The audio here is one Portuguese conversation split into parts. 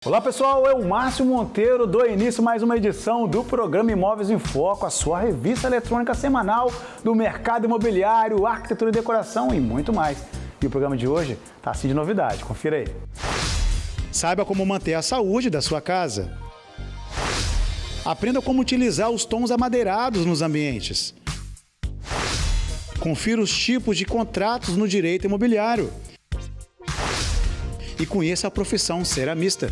Olá pessoal, eu Márcio Monteiro dou início a mais uma edição do programa Imóveis em Foco, a sua revista eletrônica semanal do mercado imobiliário, arquitetura e decoração e muito mais. E o programa de hoje tá assim de novidade, confira aí. Saiba como manter a saúde da sua casa. Aprenda como utilizar os tons amadeirados nos ambientes. Confira os tipos de contratos no direito imobiliário. E conheça a profissão ceramista.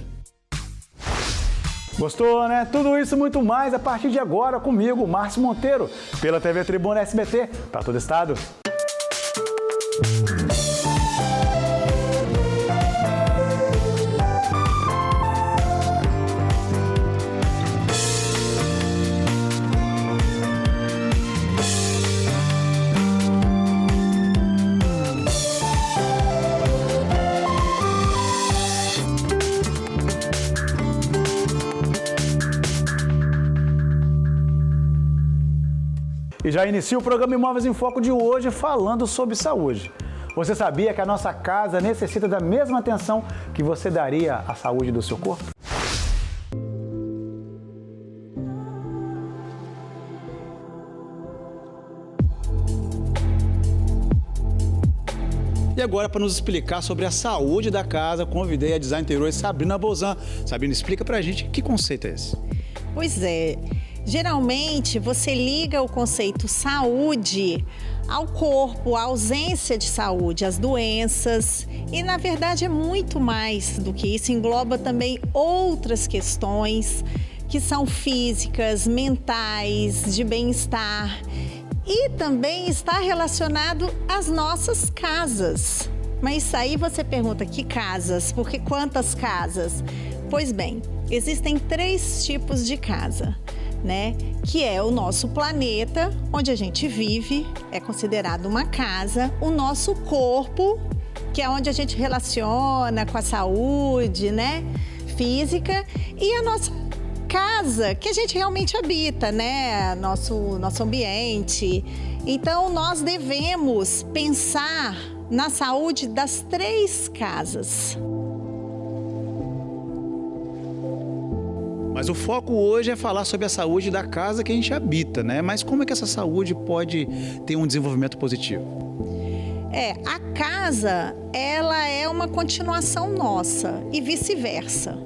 Gostou, né? Tudo isso e muito mais a partir de agora comigo, Márcio Monteiro, pela TV Tribuna SBT, para todo o estado. E já inicia o programa Imóveis em Foco de hoje falando sobre saúde. Você sabia que a nossa casa necessita da mesma atenção que você daria à saúde do seu corpo? E agora, para nos explicar sobre a saúde da casa, convidei a designer interior Sabrina Bozan. Sabrina, explica pra gente que conceito é esse. Pois é. Geralmente, você liga o conceito saúde ao corpo, à ausência de saúde, às doenças. E, na verdade, é muito mais do que isso. Engloba também outras questões que são físicas, mentais, de bem-estar. E também está relacionado às nossas casas. Mas aí você pergunta, que casas? Porque quantas casas? Pois bem, existem 3 tipos de casa. Que é o nosso planeta, onde a gente vive, é considerado uma casa, o nosso corpo, que é onde a gente relaciona com a saúde, física, e a nossa casa, que a gente realmente habita, nosso ambiente. Então, nós devemos pensar na saúde das 3 casas. Mas o foco hoje é falar sobre a saúde da casa que a gente habita, Mas como é que essa saúde pode ter um desenvolvimento positivo? A casa, ela é uma continuação nossa e vice-versa,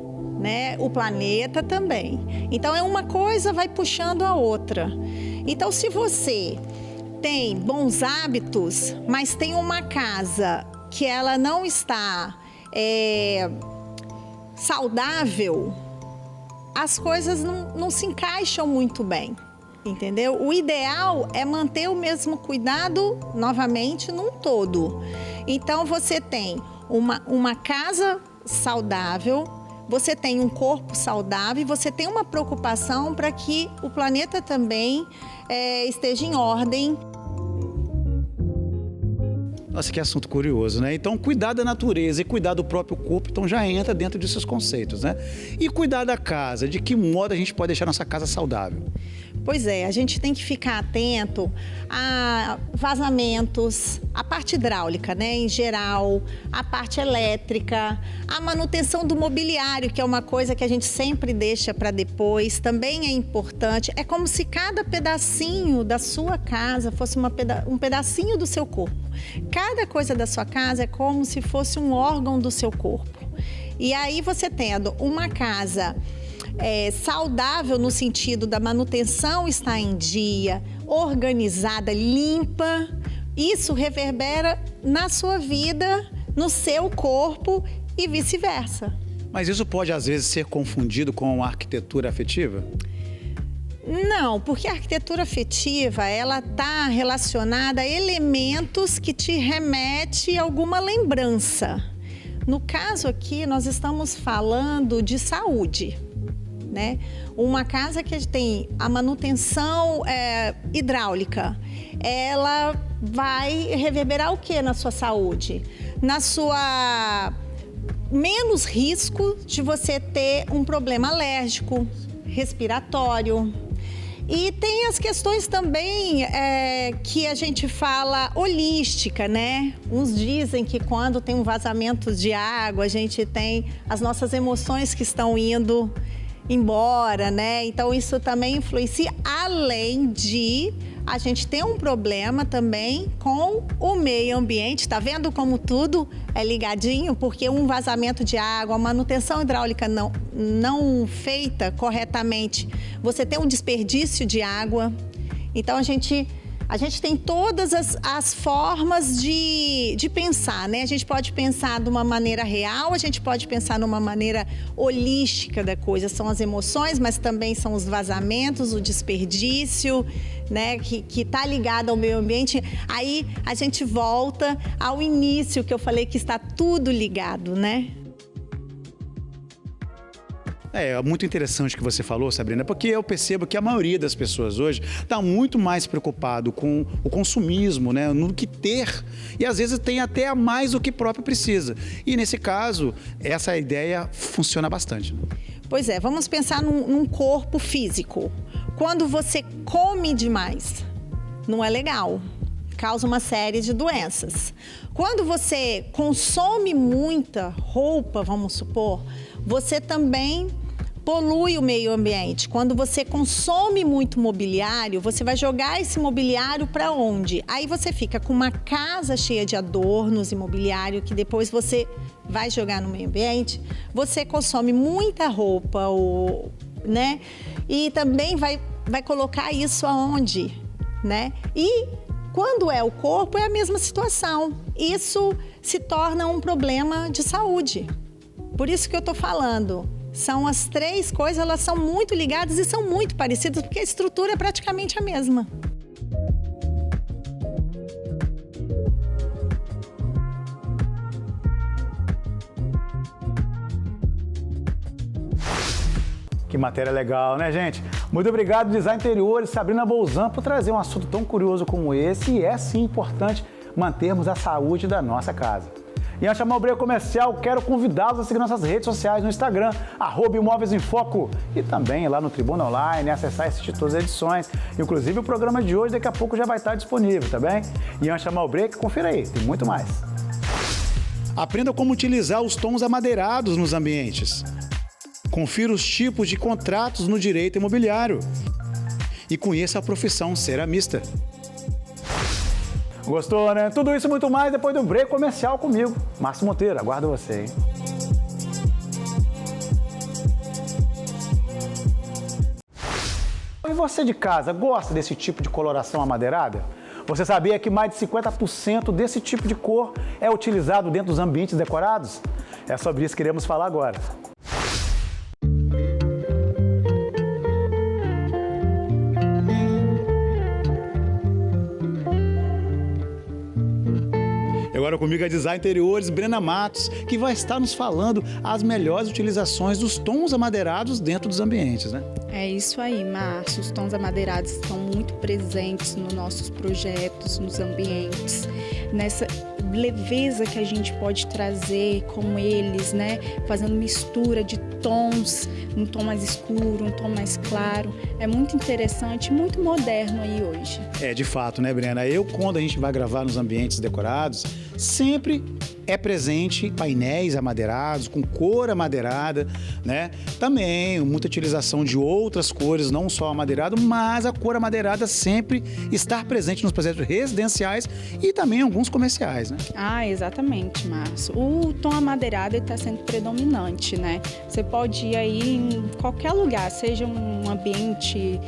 O planeta também. Então, uma coisa vai puxando a outra. Então, se você tem bons hábitos, mas tem uma casa que ela não está saudável, as coisas não se encaixam muito bem, entendeu? O ideal é manter o mesmo cuidado, novamente, num todo. Então, você tem uma casa saudável, você tem um corpo saudável e você tem uma preocupação para que o planeta também esteja em ordem. Nossa, que assunto curioso, Então, cuidar da natureza e cuidar do próprio corpo, então já entra dentro desses conceitos, E cuidar da casa, de que modo a gente pode deixar nossa casa saudável? Pois é, a gente tem que ficar atento a vazamentos, a parte hidráulica, em geral, a parte elétrica, a manutenção do mobiliário, que é uma coisa que a gente sempre deixa para depois, também é importante. É como se cada pedacinho da sua casa fosse um pedacinho do seu corpo. Cada coisa da sua casa é como se fosse um órgão do seu corpo. E aí você tendo uma casa saudável no sentido da manutenção estar em dia, organizada, limpa, isso reverbera na sua vida, no seu corpo e vice-versa. Mas isso pode, às vezes, ser confundido com a arquitetura afetiva? Não, porque a arquitetura afetiva, ela está relacionada a elementos que te remete a alguma lembrança. No caso aqui, nós estamos falando de saúde, Uma casa que tem a manutenção hidráulica, ela vai reverberar o que na sua saúde? Na sua menos risco de você ter um problema alérgico, respiratório. E tem as questões também que a gente fala holística, né? Uns dizem que quando tem um vazamento de água, a gente tem as nossas emoções que estão indo embora, né? Então isso também influencia, além de a gente ter um problema também com o meio ambiente. Tá vendo como tudo é ligadinho? Porque um vazamento de água, a manutenção hidráulica não feita corretamente, você tem um desperdício de água. Então a gente tem todas as formas de pensar, né? A gente pode pensar de uma maneira real, a gente pode pensar numa maneira holística da coisa. São as emoções, mas também são os vazamentos, o desperdício, né? Que está ligado ao meio ambiente. Aí a gente volta ao início, que eu falei que está tudo ligado, né? É muito interessante o que você falou, Sabrina, porque eu percebo que a maioria das pessoas hoje está muito mais preocupado com o consumismo, né, no que ter, e às vezes tem até a mais do que próprio precisa. E nesse caso, essa ideia funciona bastante. Pois é, vamos pensar num corpo físico. Quando você come demais, não é legal, causa uma série de doenças. Quando você consome muita roupa, vamos supor, você também polui o meio ambiente. Quando você consome muito mobiliário, você vai jogar esse mobiliário para onde? Aí você fica com uma casa cheia de adornos e mobiliário que depois você vai jogar no meio ambiente. Você consome muita roupa, né? E também vai colocar isso aonde, né? E quando é o corpo, é a mesma situação. Isso se torna um problema de saúde. Por isso que eu estou falando. São as três coisas, elas são muito ligadas e são muito parecidas, porque a estrutura é praticamente a mesma. Que matéria legal, né, gente? Muito obrigado, Design Interiores, Sabrina Bolzan, por trazer um assunto tão curioso como esse. E é sim importante mantermos a saúde da nossa casa. E antes de chamar o break comercial, quero convidá-los a seguir nossas redes sociais no Instagram, @Imóveis em Foco, e também lá no Tribuna Online, acessar e assistir todas as edições. Inclusive o programa de hoje daqui a pouco já vai estar disponível, tá bem? E antes de chamar o break, confira aí, tem muito mais. Aprenda como utilizar os tons amadeirados nos ambientes. Confira os tipos de contratos no direito imobiliário. E conheça a profissão ceramista. Gostou, né? Tudo isso e muito mais depois do break comercial comigo, Márcio Monteiro. Aguardo você, hein? E você de casa, gosta desse tipo de coloração amadeirada? Você sabia que mais de 50% desse tipo de cor é utilizado dentro dos ambientes decorados? É sobre isso que iremos falar agora. Agora comigo é Design Interiores, Brena Matos, que vai estar nos falando as melhores utilizações dos tons amadeirados dentro dos ambientes, né? É isso aí, Márcio. Os tons amadeirados estão muito presentes nos nossos projetos, nos ambientes, nessa leveza que a gente pode trazer com eles, né? Fazendo mistura de tons, um tom mais escuro, um tom mais claro. É muito interessante, muito moderno aí hoje. É, de fato, né, Brena? Quando a gente vai gravar nos ambientes decorados, sempre é presente painéis amadeirados, com cor amadeirada, né? Também muita utilização de outras cores, não só amadeirado, mas a cor amadeirada sempre estar presente nos projetos residenciais e também em alguns comerciais, né? Ah, exatamente, Márcio. O tom amadeirado está sendo predominante, né? Você pode ir aí em qualquer lugar, seja um ambiente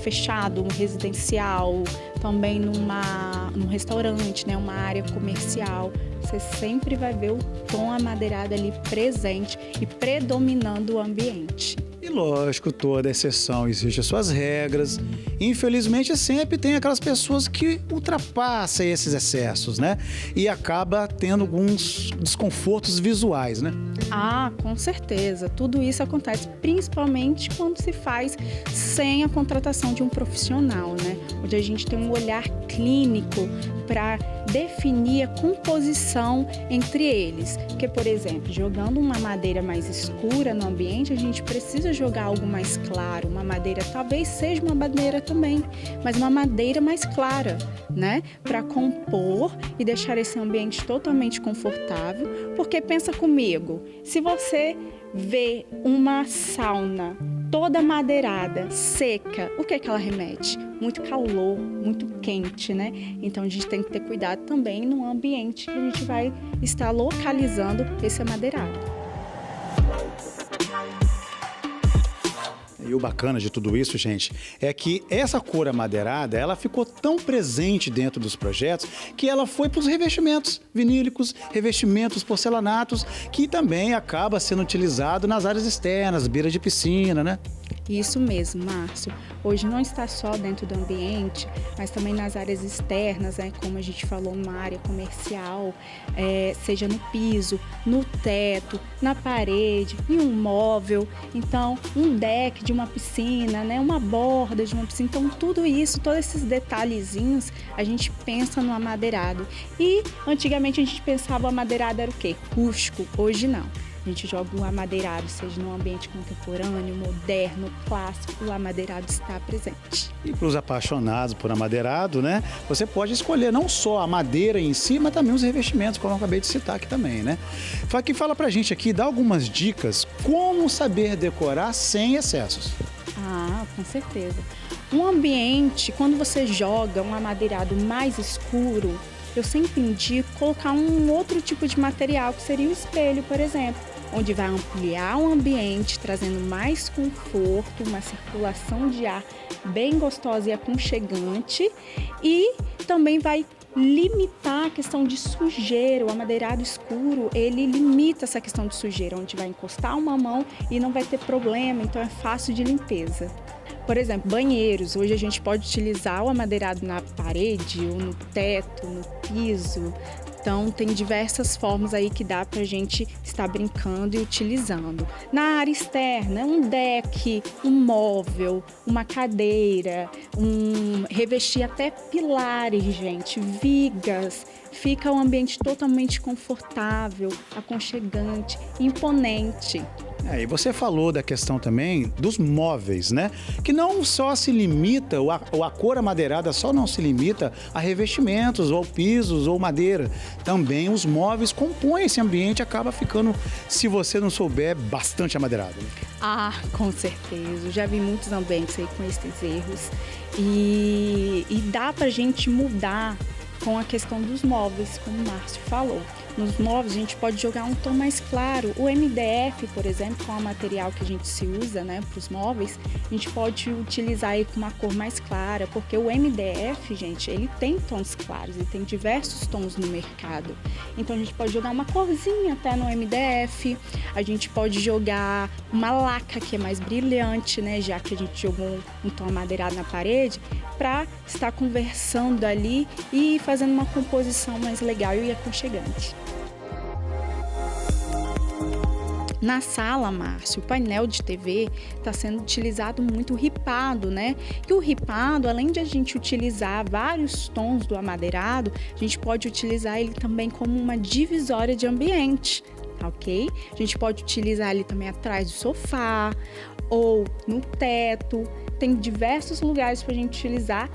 fechado, um residencial, também num restaurante, né? Uma área comercial. Você sempre vai ver o tom amadeirado ali presente e predominando o ambiente. E lógico, toda exceção existe as suas regras Infelizmente, sempre tem aquelas pessoas que ultrapassam esses excessos, né? E acaba tendo alguns desconfortos visuais, né? Ah, com certeza. Tudo isso acontece principalmente quando se faz sem a contratação de um profissional, né? Onde a gente tem um olhar clínico para definir a composição entre eles. Porque, por exemplo, jogando uma madeira mais escura no ambiente, a gente precisa jogar algo mais claro. Uma madeira, talvez seja uma madeira também, mas uma madeira mais clara, né? Para compor e deixar esse ambiente totalmente confortável. Porque pensa comigo, se você vê uma sauna toda madeirada, seca, o que é que ela remete? Muito calor, muito quente, né? Então a gente tem que ter cuidado também no ambiente que a gente vai estar localizando esse amadeirado. E o bacana de tudo isso, gente, é que essa cor amadeirada, ela ficou tão presente dentro dos projetos que ela foi para os revestimentos vinílicos, revestimentos porcelanatos, que também acaba sendo utilizado nas áreas externas, beiras de piscina, né? Isso mesmo, Márcio. Hoje não está só dentro do ambiente, mas também nas áreas externas, né? Como a gente falou, numa área comercial, seja no piso, no teto, na parede, em um móvel. Então, um deck de uma piscina, né? Uma borda de uma piscina. Então, tudo isso, todos esses detalhezinhos, a gente pensa no amadeirado. E, antigamente, a gente pensava o amadeirado era o quê? Rústico. Hoje, não. A gente joga o amadeirado, seja num ambiente contemporâneo, moderno, clássico, o amadeirado está presente. E para os apaixonados por amadeirado, né? Você pode escolher não só a madeira em si, mas também os revestimentos, como eu acabei de citar aqui também, né? Fala pra gente aqui, dá algumas dicas como saber decorar sem excessos. Ah, com certeza. Um ambiente, quando você joga um amadeirado mais escuro, eu sempre indico colocar um outro tipo de material, que seria o espelho, por exemplo, onde vai ampliar o ambiente, trazendo mais conforto, uma circulação de ar bem gostosa e aconchegante, e também vai limitar a questão de sujeira. O amadeirado escuro, ele limita essa questão de sujeira, onde vai encostar uma mão e não vai ter problema, então é fácil de limpeza. Por exemplo, banheiros. Hoje a gente pode utilizar o amadeirado na parede, ou no teto, no piso. Então, tem diversas formas aí que dá pra gente estar brincando e utilizando. Na área externa, um deck, um móvel, uma cadeira, revestir até pilares, gente, vigas. Fica um ambiente totalmente confortável, aconchegante, imponente. E você falou da questão também dos móveis, né? Que não só se limita, ou a cor amadeirada só não se limita a revestimentos, ou pisos, ou madeira. Também os móveis compõem esse ambiente e acaba ficando, se você não souber, bastante amadeirado. Ah, com certeza. Eu já vi muitos ambientes aí com esses erros. E dá pra gente mudar com a questão dos móveis, como o Márcio falou. Nos móveis a gente pode jogar um tom mais claro. O MDF, por exemplo, que é um material que a gente se usa, né, para os móveis, a gente pode utilizar aí com uma cor mais clara, porque o MDF, gente, ele tem tons claros, ele tem diversos tons no mercado. Então a gente pode jogar uma corzinha até no MDF, a gente pode jogar uma laca que é mais brilhante, né, já que a gente jogou um tom amadeirado na parede, para estar conversando ali e fazendo uma composição mais legal e aconchegante. Na sala, Márcio, o painel de TV está sendo utilizado muito ripado, né? E o ripado, além de a gente utilizar vários tons do amadeirado, a gente pode utilizar ele também como uma divisória de ambiente, tá ok? A gente pode utilizar ele também atrás do sofá ou no teto. Tem diversos lugares para a gente utilizar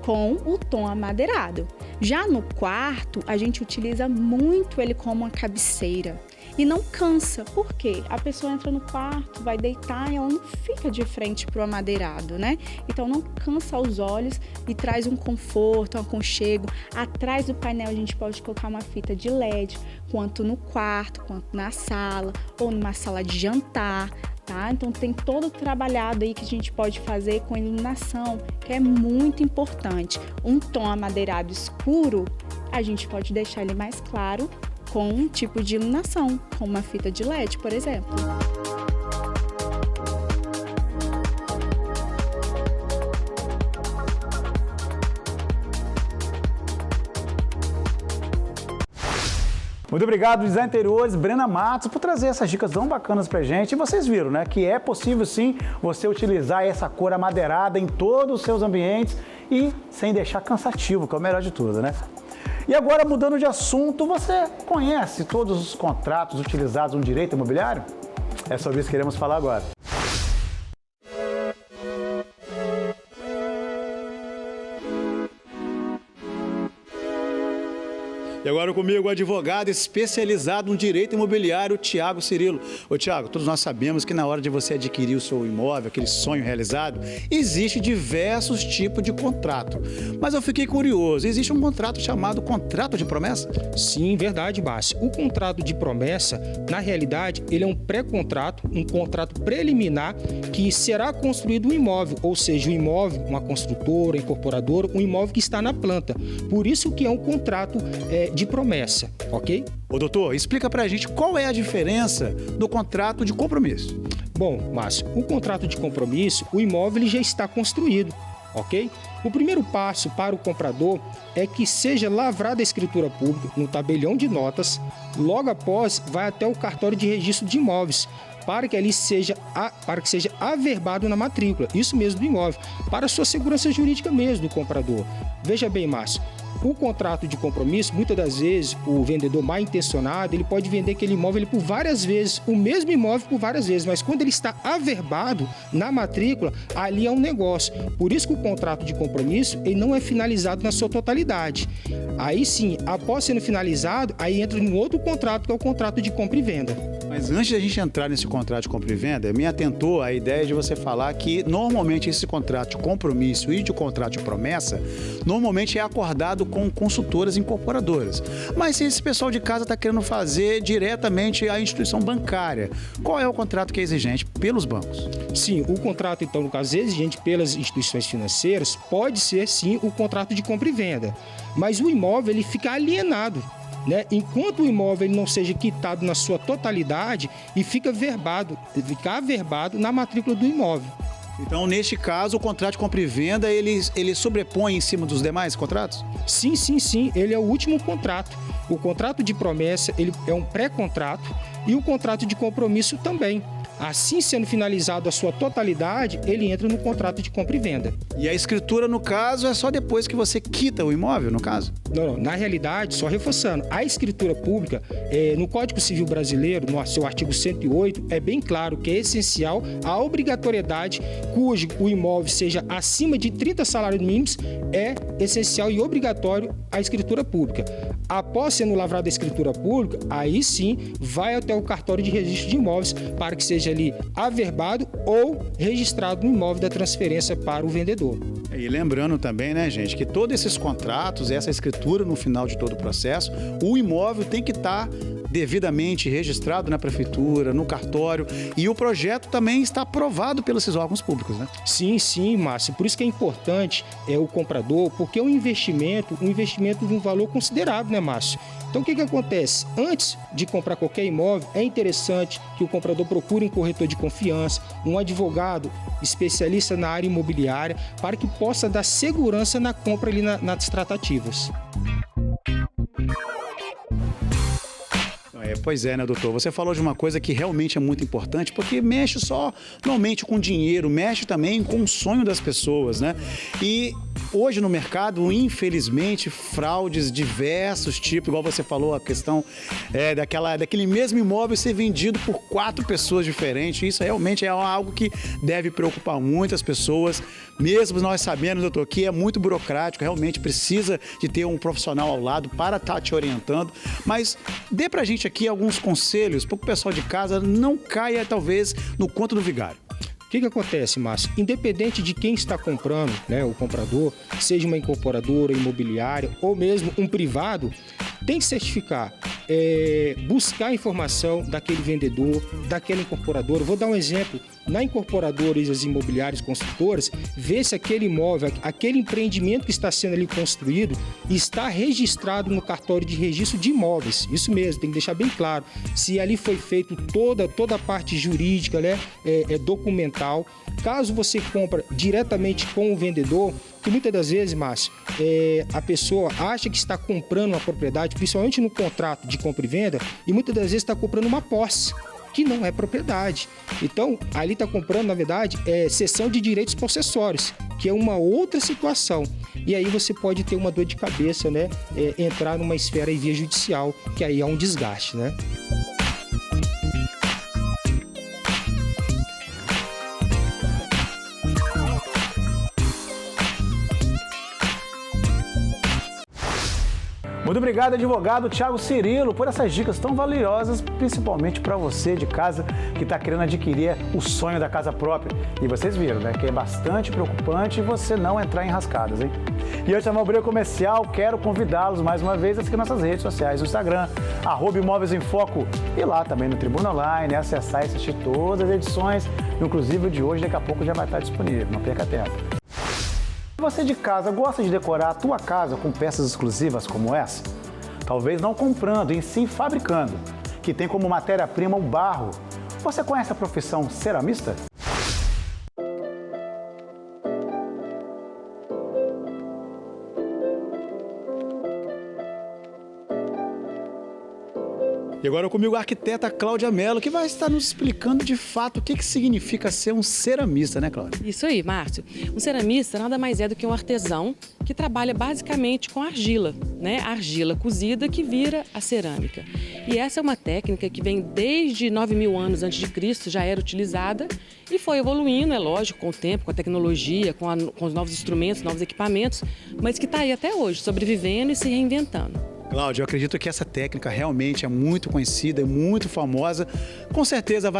com o tom amadeirado. Já no quarto, a gente utiliza muito ele como uma cabeceira. E não cansa, por quê? A pessoa entra no quarto, vai deitar e ela não fica de frente para o amadeirado, né? Então não cansa os olhos e traz um conforto, um aconchego. Atrás do painel a gente pode colocar uma fita de LED, quanto no quarto, quanto na sala, ou numa sala de jantar, tá? Então tem todo o trabalhado aí que a gente pode fazer com iluminação, que é muito importante. Um tom amadeirado escuro, a gente pode deixar ele mais claro com um tipo de iluminação, com uma fita de LED, por exemplo. Muito obrigado, Design Interiores, Brena Matos, por trazer essas dicas tão bacanas pra gente. E vocês viram, né, que é possível sim você utilizar essa cor amadeirada em todos os seus ambientes e sem deixar cansativo, que é o melhor de tudo, né? E agora, mudando de assunto, você conhece todos os contratos utilizados no direito imobiliário? É sobre isso que queremos falar agora. E agora comigo o advogado especializado no direito imobiliário, Tiago Cirilo. Ô Tiago, todos nós sabemos que na hora de você adquirir o seu imóvel, aquele sonho realizado, existe diversos tipos de contrato. Mas eu fiquei curioso, existe um contrato chamado contrato de promessa? Sim, verdade, Márcio. O contrato de promessa, na realidade, ele é um pré-contrato, um contrato preliminar que será construído um imóvel, ou seja, o imóvel, uma construtora, incorporadora, um imóvel que está na planta. Por isso que é um contrato de promessa, ok? Ô doutor, explica pra gente qual é a diferença do contrato de compromisso. Bom, Márcio, o contrato de compromisso, o imóvel ele já está construído, ok? O primeiro passo para o comprador é que seja lavrada a escritura pública no tabelião de notas, logo após vai até o cartório de registro de imóveis, para que ali seja averbado na matrícula, isso mesmo do imóvel, para a sua segurança jurídica mesmo do comprador. Veja bem, Márcio, o contrato de compromisso, muitas das vezes, o vendedor mal intencionado, ele pode vender aquele imóvel por várias vezes, o mesmo imóvel por várias vezes, mas quando ele está averbado na matrícula, ali é um negócio. Por isso que o contrato de compromisso, ele não é finalizado na sua totalidade. Aí sim, após sendo finalizado, aí entra em outro contrato, que é o contrato de compra e venda. Mas antes de a gente entrar nesse contrato de compra e venda, me atentou a ideia de você falar que normalmente esse contrato de compromisso e de contrato de promessa, normalmente é acordado com consultoras incorporadoras. Mas se esse pessoal de casa está querendo fazer diretamente a instituição bancária, qual é o contrato que é exigente pelos bancos? Sim, o contrato, então, no caso, exigente pelas instituições financeiras, pode ser, sim, o contrato de compra e venda. Mas o imóvel, ele fica alienado, né? Enquanto o imóvel ele não seja quitado na sua totalidade e fica averbado na matrícula do imóvel. Então, neste caso, o contrato de compra e venda, ele sobrepõe em cima dos demais contratos? Sim, ele é o último contrato. O contrato de promessa, ele é um pré-contrato e o contrato de compromisso também. Assim, sendo finalizado a sua totalidade, ele entra no contrato de compra e venda. E a escritura, no caso, é só depois que você quita o imóvel, no caso? Não. Na realidade, só reforçando, a escritura pública, no Código Civil Brasileiro, no seu artigo 108, é bem claro que é essencial a obrigatoriedade cujo o imóvel seja acima de 30 salários mínimos, é essencial e obrigatório a escritura pública. Após sendo lavrada a escritura pública, aí sim vai até o cartório de registro de imóveis para que seja ali averbado ou registrado no imóvel da transferência para o vendedor. E lembrando também, né, gente, que todos esses contratos, essa escritura no final de todo o processo, o imóvel tem que estar devidamente registrado na prefeitura, no cartório, e o projeto também está aprovado pelos órgãos públicos, né? Sim, Márcio. Por isso que é importante o comprador, porque é um investimento de um valor considerável, né, Márcio? Então, o que acontece? Antes de comprar qualquer imóvel, é interessante que o comprador procure um corretor de confiança, um advogado especialista na área imobiliária, para que possa dar segurança na compra ali nas tratativas. Pois é, né, doutor? Você falou de uma coisa que realmente é muito importante, porque mexe só, normalmente, com dinheiro, mexe também com o sonho das pessoas, né? E hoje no mercado, infelizmente, fraudes diversos tipos, igual você falou, a questão daquele mesmo imóvel ser vendido por 4 pessoas diferentes. Isso realmente é algo que deve preocupar muitas pessoas, mesmo nós sabendo, doutor, que é muito burocrático, realmente precisa de ter um profissional ao lado para estar te orientando. Mas dê pra gente aqui alguns conselhos para que o pessoal de casa não caia, talvez, no conto do vigário. O que acontece, Márcio? Independente de quem está comprando, né, o comprador, seja uma incorporadora, imobiliária ou mesmo um privado, tem que certificar, buscar informação daquele vendedor, daquela incorporadora. Vou dar um exemplo. Na incorporadora e as imobiliárias construtoras, ver se aquele imóvel, aquele empreendimento que está sendo ali construído, está registrado no cartório de registro de imóveis. Isso mesmo, tem que deixar bem claro. Se ali foi feito toda a parte jurídica, né, documental. Caso você compre diretamente com o vendedor, o que muitas das vezes, Márcio, a pessoa acha que está comprando uma propriedade, principalmente no contrato de compra e venda, e muitas das vezes está comprando uma posse, que não é propriedade. Então, ali está comprando, na verdade, cessão de direitos possessórios, que é uma outra situação. E aí você pode ter uma dor de cabeça, né? Entrar numa esfera via judicial, que aí é um desgaste, né? Muito obrigado, advogado Thiago Cirilo, por essas dicas tão valiosas, principalmente para você de casa que está querendo adquirir o sonho da casa própria. E vocês viram, né, que é bastante preocupante você não entrar em rascadas, hein? E antes de abrir o comercial, quero convidá-los mais uma vez a seguir nossas redes sociais no Instagram, @Imóveis em Foco, e lá também no Tribuna Online, acessar e assistir todas as edições, inclusive o de hoje, daqui a pouco já vai estar disponível, não perca tempo. Você de casa gosta de decorar a tua casa com peças exclusivas como essa? Talvez não comprando, e sim fabricando, que tem como matéria-prima o barro. Você conhece a profissão ceramista? E agora comigo a arquiteta Cláudia Mello, que vai estar nos explicando de fato o que significa ser um ceramista, né, Cláudia? Isso aí, Márcio. Um ceramista nada mais é do que um artesão que trabalha basicamente com argila, né? Argila cozida que vira a cerâmica. E essa é uma técnica que vem desde 9.000 anos antes de Cristo, já era utilizada e foi evoluindo, é lógico, com o tempo, com a tecnologia, com os novos instrumentos, novos equipamentos, mas que está aí até hoje, sobrevivendo e se reinventando. Cláudia, eu acredito que essa técnica realmente é muito conhecida, é muito famosa. Com certeza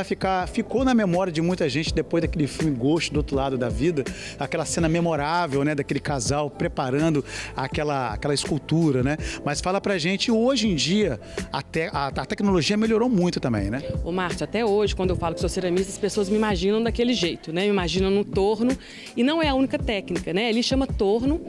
ficou na memória de muita gente depois daquele filme Ghost, do Outro Lado da Vida, aquela cena memorável, né, daquele casal preparando aquela escultura, né? Mas fala pra gente, hoje em dia, a tecnologia melhorou muito também, né? Ô Márcio, até hoje, quando eu falo que sou ceramista, as pessoas me imaginam daquele jeito, né? Me imaginam no torno, e não é a única técnica, né? Ele chama torno,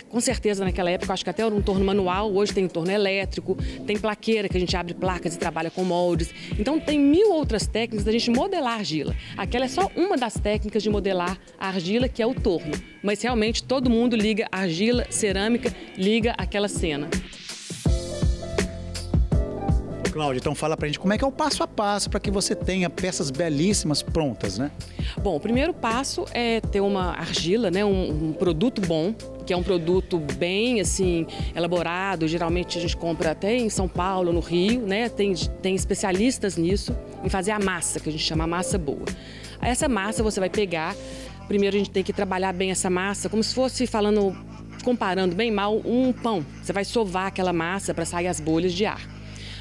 com certeza naquela época, acho que até era um torno manual, hoje tem torno elétrico, tem plaqueira, que a gente abre placas e trabalha com moldes. Então tem 1000 outras técnicas da gente modelar a argila. Aquela é só uma das técnicas de modelar a argila, que é o torno. Mas realmente todo mundo liga argila, cerâmica, liga aquela cena. Cláudia, então fala pra gente como é que é o passo a passo para que você tenha peças belíssimas prontas, né? Bom, o primeiro passo é ter uma argila, né, um produto bom, que é um produto bem assim elaborado. Geralmente a gente compra até em São Paulo, no Rio, né? Tem especialistas nisso, em fazer a massa, que a gente chama massa boa. Essa massa você vai pegar, primeiro a gente tem que trabalhar bem essa massa, como se fosse comparando bem mal um pão. Você vai sovar aquela massa para sair as bolhas de ar.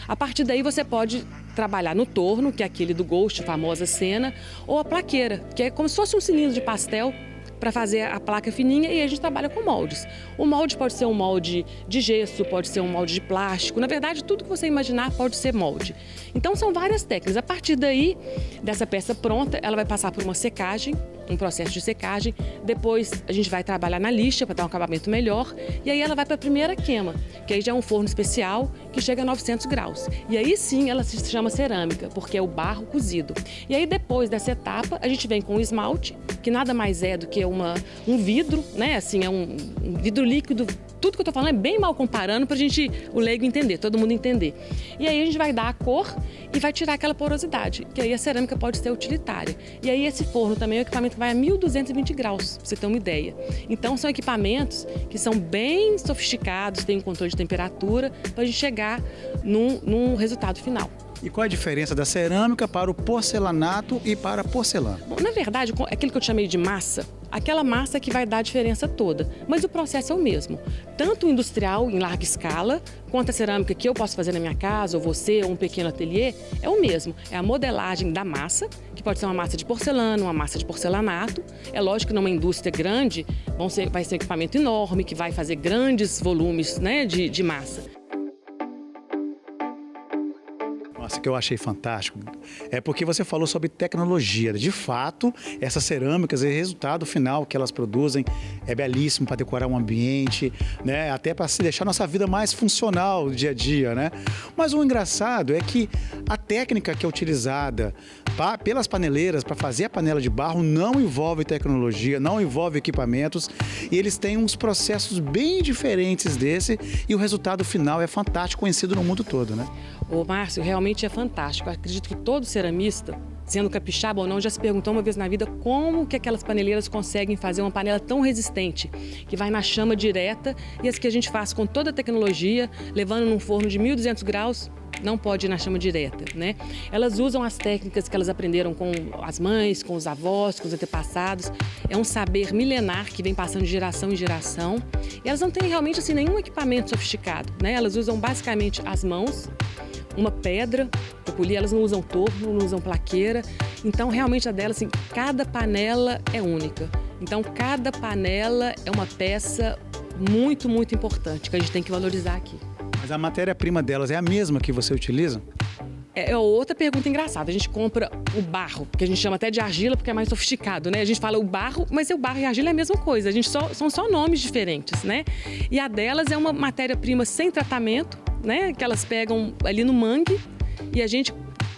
A partir daí você pode trabalhar no torno, que é aquele do Ghost, a famosa cena, ou a plaqueira, que é como se fosse um cilindro de pastel para fazer a placa fininha, e a gente trabalha com moldes. O molde pode ser um molde de gesso, pode ser um molde de plástico, na verdade tudo que você imaginar pode ser molde. Então são várias técnicas. A partir daí, dessa peça pronta, ela vai passar por uma secagem, um processo de secagem, depois a gente vai trabalhar na lixa para dar um acabamento melhor, e aí ela vai para a primeira queima, que aí já é um forno especial que chega a 900 graus. E aí sim ela se chama cerâmica, porque é o barro cozido. E aí depois dessa etapa a gente vem com o esmalte, que nada mais é do que um vidro, né? Assim, é um vidro líquido. Tudo que eu tô falando é bem mal comparando pra gente, o leigo entender, todo mundo entender. E aí a gente vai dar a cor e vai tirar aquela porosidade, que aí a cerâmica pode ser utilitária. E aí esse forno também é um equipamento que vai a 1.220 graus, pra você ter uma ideia. Então são equipamentos que são bem sofisticados, tem um controle de temperatura, pra gente chegar num resultado final. E qual é a diferença da cerâmica para o porcelanato e para a porcelana? Bom, na verdade, aquilo que eu chamei de massa, aquela massa que vai dar a diferença toda. Mas o processo é o mesmo. Tanto o industrial, em larga escala, quanto a cerâmica que eu posso fazer na minha casa, ou você, ou um pequeno ateliê, é o mesmo. É a modelagem da massa, que pode ser uma massa de porcelana, uma massa de porcelanato. É lógico que numa indústria grande, vai ser um equipamento enorme, que vai fazer grandes volumes, né, de massa. Nossa, que eu achei fantástico é porque você falou sobre tecnologia. De fato, essas cerâmicas, o resultado final que elas produzem é belíssimo para decorar um ambiente, né? Até para se deixar nossa vida mais funcional no dia a dia, né? Mas o engraçado é que a técnica que é utilizada pelas paneleiras para fazer a panela de barro não envolve tecnologia, não envolve equipamentos, e eles têm uns processos bem diferentes desse, e o resultado final é fantástico, conhecido no mundo todo, né? Ô, Márcio, realmente é fantástico. Eu acredito que todo ceramista, sendo capixaba ou não, já se perguntou uma vez na vida como que aquelas paneleiras conseguem fazer uma panela tão resistente, que vai na chama direta, e as que a gente faz com toda a tecnologia, levando num forno de 1.200 graus, não pode ir na chama direta, né? Elas usam as técnicas que elas aprenderam com as mães, com os avós, com os antepassados. É um saber milenar que vem passando de geração em geração. E elas não têm realmente assim, nenhum equipamento sofisticado, né? Elas usam basicamente as mãos, uma pedra para polir, elas não usam torno, não usam plaqueira. Então, realmente, a delas, assim, cada panela é única. Então, cada panela é uma peça muito, muito importante que a gente tem que valorizar aqui. Mas a matéria-prima delas é a mesma que você utiliza? É outra pergunta engraçada. A gente compra o barro, que a gente chama até de argila porque é mais sofisticado, né? A gente fala o barro, mas o barro e a argila é a mesma coisa. A gente são só nomes diferentes, né? E a delas é uma matéria-prima sem tratamento, né? Que elas pegam ali no mangue, e a gente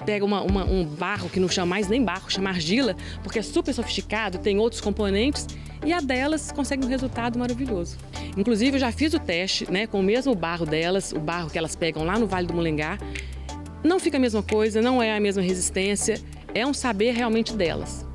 pega um barro que não chama mais nem barro, chama argila, porque é super sofisticado, tem outros componentes, e a delas consegue um resultado maravilhoso. Inclusive, eu já fiz o teste, né, com o mesmo barro delas, o barro que elas pegam lá no Vale do Mulengá. Não fica a mesma coisa, não é a mesma resistência, é um saber realmente delas.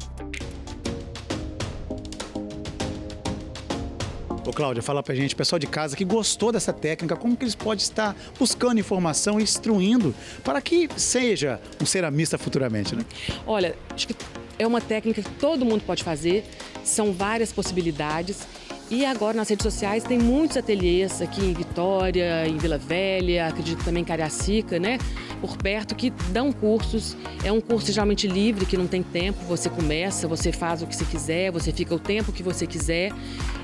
Ô, Cláudia, fala pra gente, pessoal de casa que gostou dessa técnica, como que eles podem estar buscando informação e instruindo para que seja um ceramista futuramente, né? Olha, acho que é uma técnica que todo mundo pode fazer, são várias possibilidades. E agora nas redes sociais tem muitos ateliês aqui em Vitória, em Vila Velha, acredito também em Cariacica, né? Por perto, que dão cursos. É um curso geralmente livre, que não tem tempo. Você começa, você faz o que você quiser, você fica o tempo que você quiser.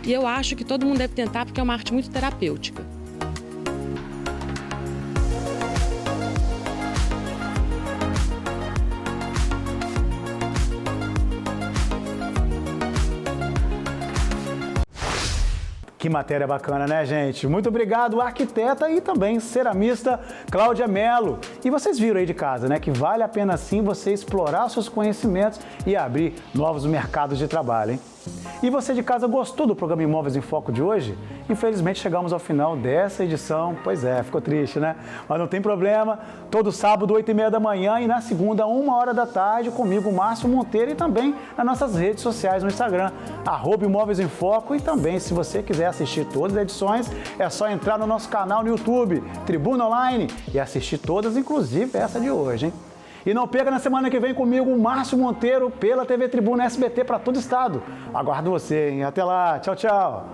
E eu acho que todo mundo deve tentar, porque é uma arte muito terapêutica. Que matéria bacana, né, gente? Muito obrigado, arquiteta e também ceramista Cláudia Mello. E vocês viram aí de casa, né, que vale a pena sim você explorar os seus conhecimentos e abrir novos mercados de trabalho, hein? E você de casa gostou do programa Imóveis em Foco de hoje? Infelizmente chegamos ao final dessa edição. Pois é, ficou triste, né? Mas não tem problema. Todo sábado, 8h30 da manhã e na segunda, 1h da tarde, comigo, Márcio Monteiro, e também nas nossas redes sociais no Instagram, @Imóveis em Foco. E também, se você quiser assistir todas as edições, é só entrar no nosso canal no YouTube, Tribuna Online, e assistir todas, inclusive essa de hoje, hein? E não perca na semana que vem comigo, Márcio Monteiro, pela TV Tribuna SBT para todo o estado. Aguardo você, hein? Até lá. Tchau, tchau.